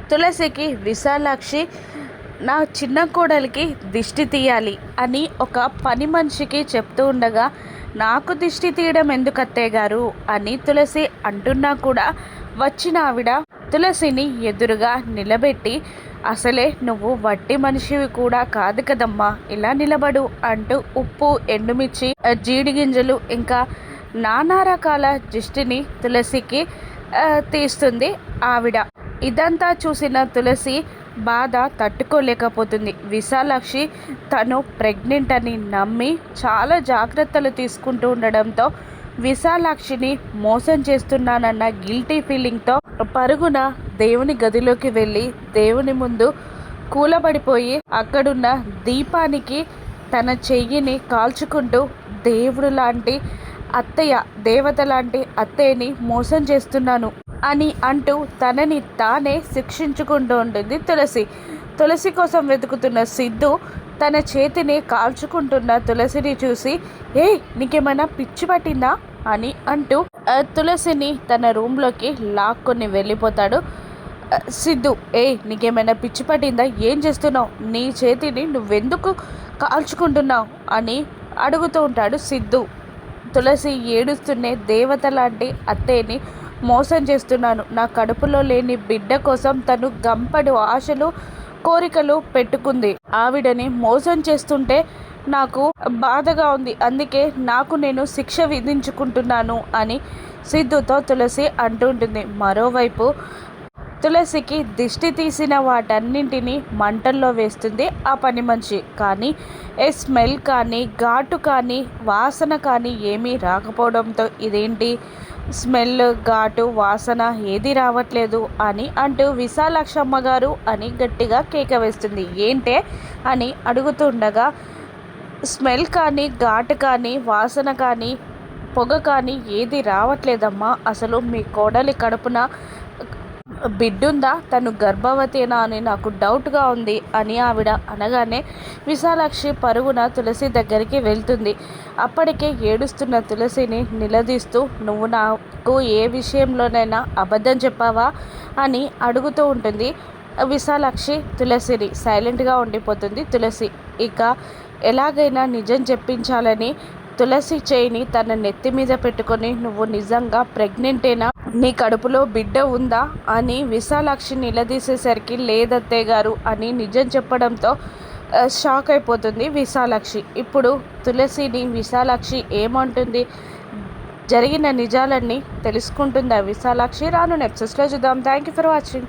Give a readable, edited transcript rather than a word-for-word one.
తులసికి విశాలాక్షి నా చిన్న కోడలికి దిష్టి తీయాలి అని ఒక పని మనిషికి చెప్తూ ఉండగా, నాకు దిష్టి తీయడం ఎందుకు అత్తయ్య గారు అని తులసి అంటున్నా కూడా వచ్చిన ఆవిడ తులసిని ఎదురుగా నిలబెట్టి, అసలే నువ్వు వట్టి మనిషివి కూడా కాదు కదమ్మా, ఇలా నిలబడు అంటూ ఉప్పు, ఎండుమిర్చి, జీడి గింజలు ఇంకా నానా రకాల దిష్టిని తులసికి తీస్తుంది ఆవిడ. ఇదంతా చూసిన తులసి బాధ తట్టుకోలేకపోతుంది. విశాలాక్షి తను ప్రెగ్నెంట్ అని నమ్మి చాలా జాగ్రత్తలు తీసుకుంటూ ఉండడంతో విశాలాక్షిని మోసం చేస్తున్నానన్న గిల్టీ ఫీలింగ్తో పరుగున దేవుని గదిలోకి వెళ్ళి దేవుని ముందు కూలబడిపోయి అక్కడున్న దీపానికి తన చెయ్యిని కాల్చుకుంటూ, దేవుడు లాంటి అత్తయ్య, దేవత లాంటి అత్తయ్యని మోసం చేస్తున్నాను అని అంటూ తనని తానే శిక్షించుకుంటూ ఉంటుంది తులసి. తులసి కోసం వెతుకుతున్న సిద్ధు తన చేతిని కాల్చుకుంటున్న తులసిని చూసి, ఏ నీకేమైనా పిచ్చి పట్టిందా అని అంటూ తులసిని తన రూమ్లోకి లాక్కొని వెళ్ళిపోతాడు సిద్ధు. నీకేమైనా పిచ్చి పట్టిందా, ఏం చేస్తున్నావు, నీ చేతిని నువ్వెందుకు కాల్చుకుంటున్నావు అని అడుగుతూ ఉంటాడు సిద్ధు. తులసి ఏడుస్తూనే, దేవత లాంటి అత్తయ్యని మోసం చేస్తున్నాను, నా కడుపులో లేని బిడ్డ కోసం తను గంపడు ఆశలు, కోరికలు పెట్టుకుంది, ఆవిడని మోసం చేస్తుంటే నాకు బాధగా ఉంది, అందుకే నాకు నేను శిక్ష విధించుకుంటున్నాను అని సిద్ధుతో తులసి అంటుంటుంది. మరోవైపు తులసికి దిష్టి తీసిన వాటన్నింటినీ మంటల్లో వేస్తుంది ఆ పని మనిషి. కానీ స్మెల్ కానీ, ఘాటు కానీ, వాసన కానీ ఏమీ రాకపోవడంతో, ఇదేంటి స్మెల్, ఘాటు, వాసన ఏది రావట్లేదు అని అంటూ విశాలాక్షమ్మ గారు అని గట్టిగా కేక వేస్తుంది. ఏంటే అని అడుగుతుండగా, స్మెల్ కానీ, ఘాటు కానీ, వాసన కానీ, పొగ కానీ ఏది రావట్లేదమ్మా, అసలు మీ కోడలి కడుపున బిడ్డుందా, తను గర్భవతేనా అని నాకు డౌట్గా ఉంది అని ఆవిడ అనగానే విశాలాక్షి పరుగున తులసి దగ్గరికి వెళ్తుంది. అప్పటికే ఏడుస్తున్న తులసిని నిలదీస్తూ, నువ్వు నాకు ఏ విషయంలోనైనా అబద్ధం చెప్పావా అని అడుగుతూ ఉంటుంది విశాలాక్షి తులసిని. సైలెంట్గా ఉండిపోతుంది తులసి. ఇక ఎలాగైనా నిజం చెప్పించాలని తులసి చేయిని తన నెత్తి మీద పెట్టుకొని, నువ్వు నిజంగా ప్రెగ్నెంటేనా, నీ కడుపులో బిడ్డ ఉందా అని విశాలాక్షి నిలదీసేసరికి, లేదత్తయ్య గారు అని నిజం చెప్పడంతో షాక్ అయిపోతుంది విశాలాక్షి. ఇప్పుడు తులసిని విశాలాక్షి ఏమంటుంది, జరిగిన నిజాలన్నీ తెలుసుకుంటుందా విశాలాక్షి? రాను ఎపిసోడ్స్లో చూద్దాం. Thank you for watching.